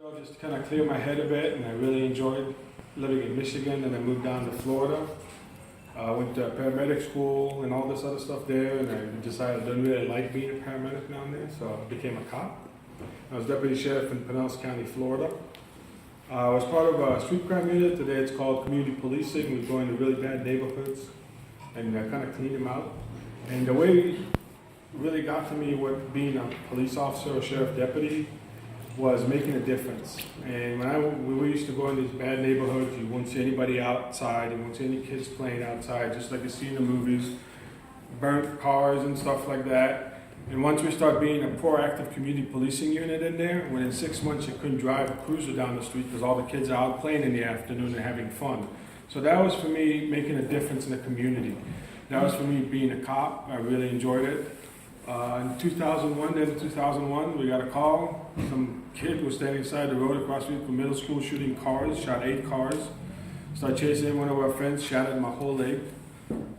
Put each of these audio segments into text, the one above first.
Just to kind of clear my head a bit, and I really enjoyed living in Michigan, and I moved down to Florida. I went to paramedic school and all this other stuff there, and I decided I didn't really like being a paramedic down there, so I became a cop. I was deputy sheriff in Pinellas County, Florida. I was part of a street crime unit. Today it's called community policing. We go into really bad neighborhoods and kind of clean them out. And the way it really got to me with being a police officer or sheriff deputy was making a difference. And when we used to go in these bad neighborhoods, you wouldn't see anybody outside, you wouldn't see any kids playing outside, just like you see in the movies, burnt cars and stuff like that. And once we started being a proactive community policing unit in there, within 6 months you couldn't drive a cruiser down the street because all the kids are out playing in the afternoon and having fun. So that was for me making a difference in the community. That was for me being a cop. I really enjoyed it. In 2001, we got a call. Some kid was standing beside the road across the street from middle school shooting cars, shot 8 cars. Started chasing one of our friends, shattered my whole leg.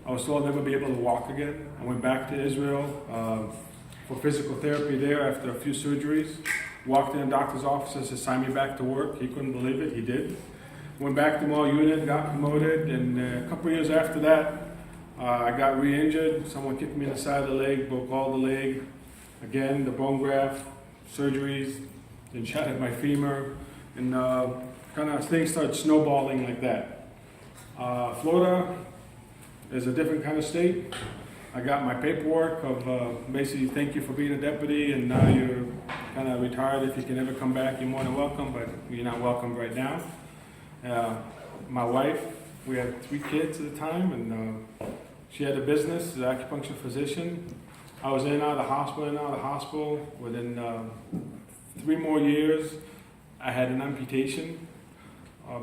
I was told I'd never be able to walk again. I went back to Israel for physical therapy there after a few surgeries. Walked in the doctor's office to sign me back to work. He couldn't believe it, he did. Went back to my unit, got promoted, and a couple of years after that, I got re-injured. Someone kicked me in the side of the leg, broke all the leg. Again, the bone graft, surgeries, then shattered my femur, and kind of things started snowballing like that. Florida is a different kind of state. I got my paperwork of basically thank you for being a deputy, and now you're kind of retired. If you can ever come back, you're more than welcome, but you're not welcome right now. My wife, we had 3 kids at the time, and she had a business, an acupuncture physician. I was in and out of the hospital, Within 3 more years, I had an amputation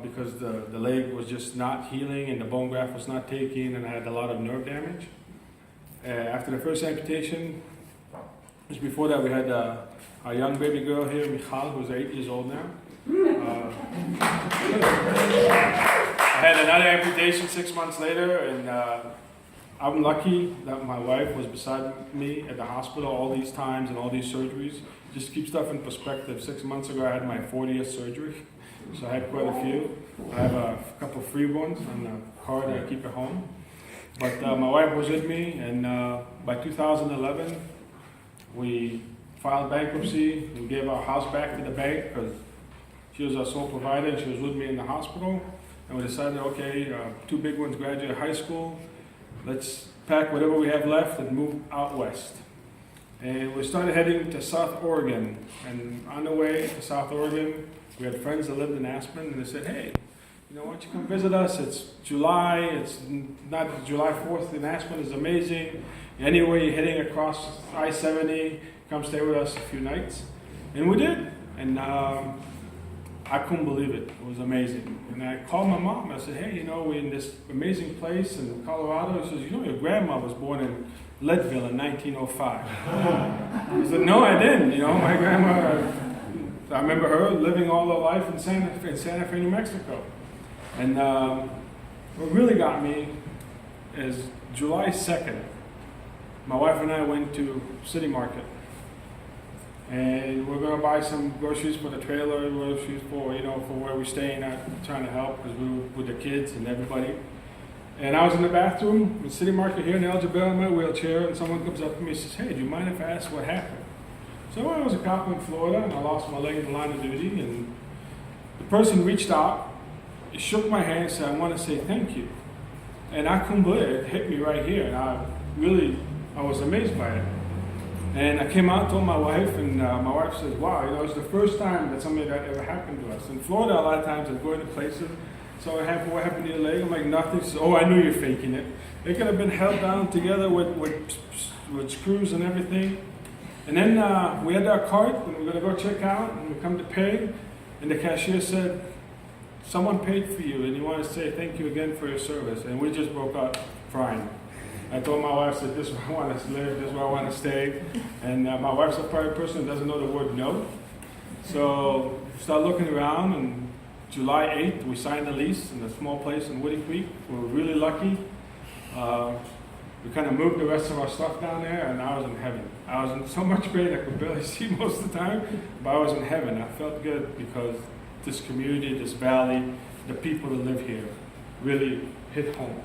because the leg was just not healing and the bone graft was not taking, and I had a lot of nerve damage. After the first amputation, just before that, we had a young baby girl here, Michal, who's 8 years old now. I had another amputation 6 months later, and I'm lucky that my wife was beside me at the hospital all these times and all these surgeries. Just to keep stuff in perspective, 6 months ago I had my 40th surgery, so I had quite a few. I have a couple free ones on the card that I keep at home. But my wife was with me, and by 2011, we filed bankruptcy and gave our house back to the bank because she was our sole provider and she was with me in the hospital. And we decided, okay, 2 big ones graduated high school. Let's pack whatever we have left and move out west. And we started heading to South Oregon. And on the way to South Oregon, we had friends that lived in Aspen, and they said, hey, why don't you come visit us? It's July, it's not July 4th in Aspen is amazing. Anyway, you're heading across I-70, come stay with us a few nights. And we did. And I couldn't believe it. It was amazing. And I called my mom. I said, hey, we're in this amazing place in Colorado. She says, your grandma was born in Leadville in 1905. I said, no, I didn't. My grandma, I remember her living all her life in Santa Fe, New Mexico. And what really got me is July 2nd, my wife and I went to City Market. And we're going to buy some groceries for the trailer, groceries for, for where we're staying at, trying to help because we were with the kids and everybody. And I was in the bathroom in City Market here in Algebra in my wheelchair, and someone comes up to me and says, hey, do you mind if I ask what happened? So I was a cop in Florida, and I lost my leg in the line of duty, and the person reached out, he shook my hand and said, I want to say thank you. And I couldn't believe it. It hit me right here, and I was amazed by it. And I came out and told my wife, and my wife says, wow, it's the first time that something like that ever happened to us. In Florida, a lot of times I go into places, so what happened to your leg? I'm like, nothing. She says, oh, I knew you're faking it. It could have been held down together with screws and everything. And then we had our cart, and we were going to go check out, and we come to pay, and the cashier said, someone paid for you, and you want to say thank you again for your service. And we just broke out crying. I told my wife, this is where I want to live, this is where I want to stay. And my wife's a private person that doesn't know the word no. So we started looking around, and July 8th, we signed a lease in a small place in Woody Creek. We were really lucky. We kind of moved the rest of our stuff down there, and I was in heaven. I was in so much pain I could barely see most of the time, but I was in heaven. I felt good because this community, this valley, the people that live here really hit home.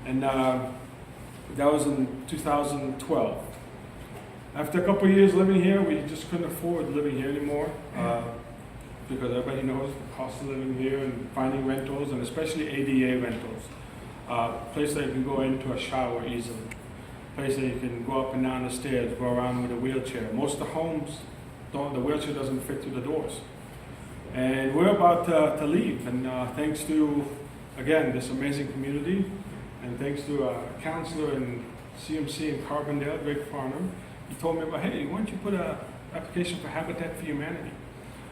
And that was in 2012. After a couple of years living here, we just couldn't afford living here anymore because everybody knows the cost of living here and finding rentals, and especially ADA rentals. Place that you can go into a shower easily. Place that you can go up and down the stairs, go around with a wheelchair. Most of the homes, the wheelchair doesn't fit through the doors. And we're about to leave, and thanks to, again, this amazing community, and thanks to a counselor in CMC in Carbondale, Greg Farnham, he told me about, hey, why don't you put an application for Habitat for Humanity?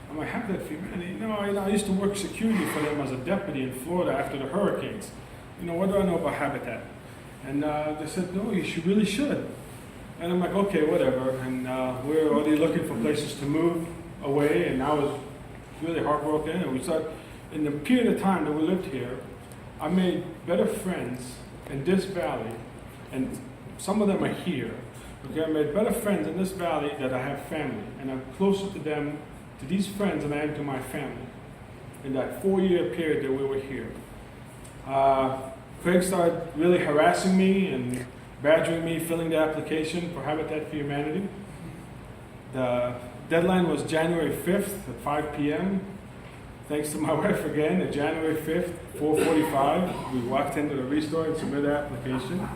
I'm like, Habitat for Humanity? No, I used to work security for them as a deputy in Florida after the hurricanes. What do I know about Habitat? And they said, no, you really should. And I'm like, okay, whatever. And we're already looking for places to move away, and I was really heartbroken. And we thought, in the period of time that we lived here, I made better friends in this valley, and some of them are here. Okay, I made better friends in this valley that I have family, and I'm closer to them, to these friends, than I am to my family in that 4-year period that we were here. Craig started really harassing me and badgering me, filling the application for Habitat for Humanity. The deadline was January 5th at 5 p.m. Thanks to my wife again, at January 5th, 4:45, we walked into the Restore and submitted the application.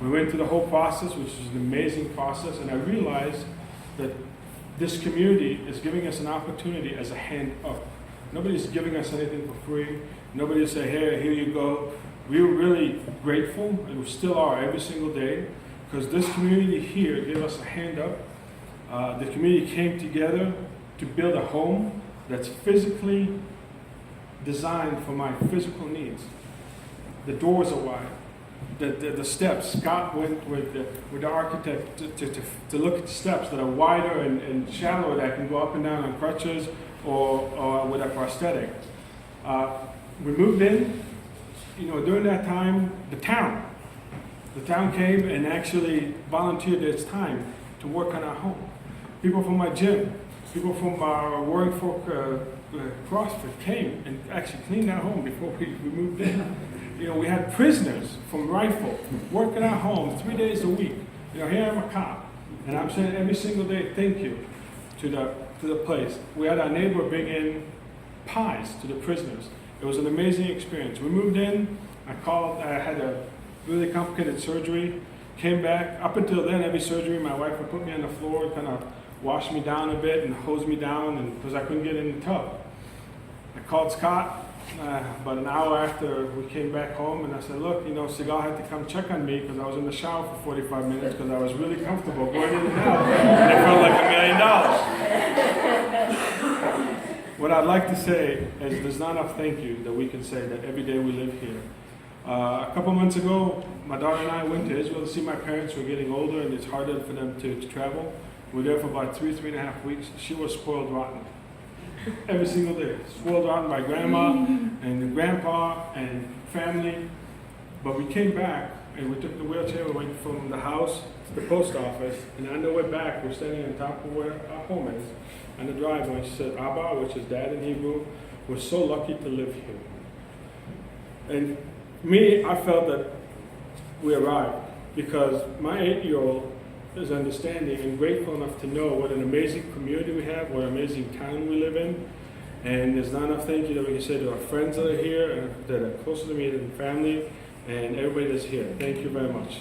We went through the whole process, which was an amazing process, and I realized that this community is giving us an opportunity as a hand up. Nobody's giving us anything for free. Nobody say, hey, here you go. We were really grateful, and we still are every single day, because this community here gave us a hand up. The community came together to build a home that's physically designed for my physical needs. The doors are wide. The steps, Scott went with the architect to look at the steps that are wider and shallower, that can go up and down on crutches or with a prosthetic. We moved in, during that time, the town came and actually volunteered its time to work on our home. People from my gym, people from our Warring Fork CrossFit came and actually cleaned our home before we moved in. We had prisoners from Rifle working our home 3 days a week. Here I'm a cop, and I'm saying every single day, thank you to the place. We had our neighbor bring in pies to the prisoners. It was an amazing experience. We moved in. I had a really complicated surgery. Came back. Up until then, every surgery, my wife would put me on the floor, kind of wash me down a bit and hose me down, and because I couldn't get in the tub. I called Scott. About an hour after we came back home, and I said, look, Seagal had to come check on me because I was in the shower for 45 minutes because I was really comfortable going in and out, and it felt like $1 million. What I'd like to say is there's not enough thank you that we can say that every day we live here. A couple months ago, my daughter and I went to Israel to see my parents. We're getting older, and it's harder for them to travel. We were there for about 3.5 weeks. She was spoiled rotten. Every single day, spoiled rotten by grandma and grandpa and family. But we came back and we took the wheelchair. We went from the house to the post office, and on the way back, we're standing on top of where our home is, on the driveway. She said, Abba, which is dad in Hebrew, we're so lucky to live here. And me, I felt that we arrived because my 8-year-old is understanding and grateful enough to know what an amazing community we have, what an amazing town we live in. And there's not enough thank you that we can say to our friends that are here, and that are closer to me than family, and everybody that's here. Thank you very much.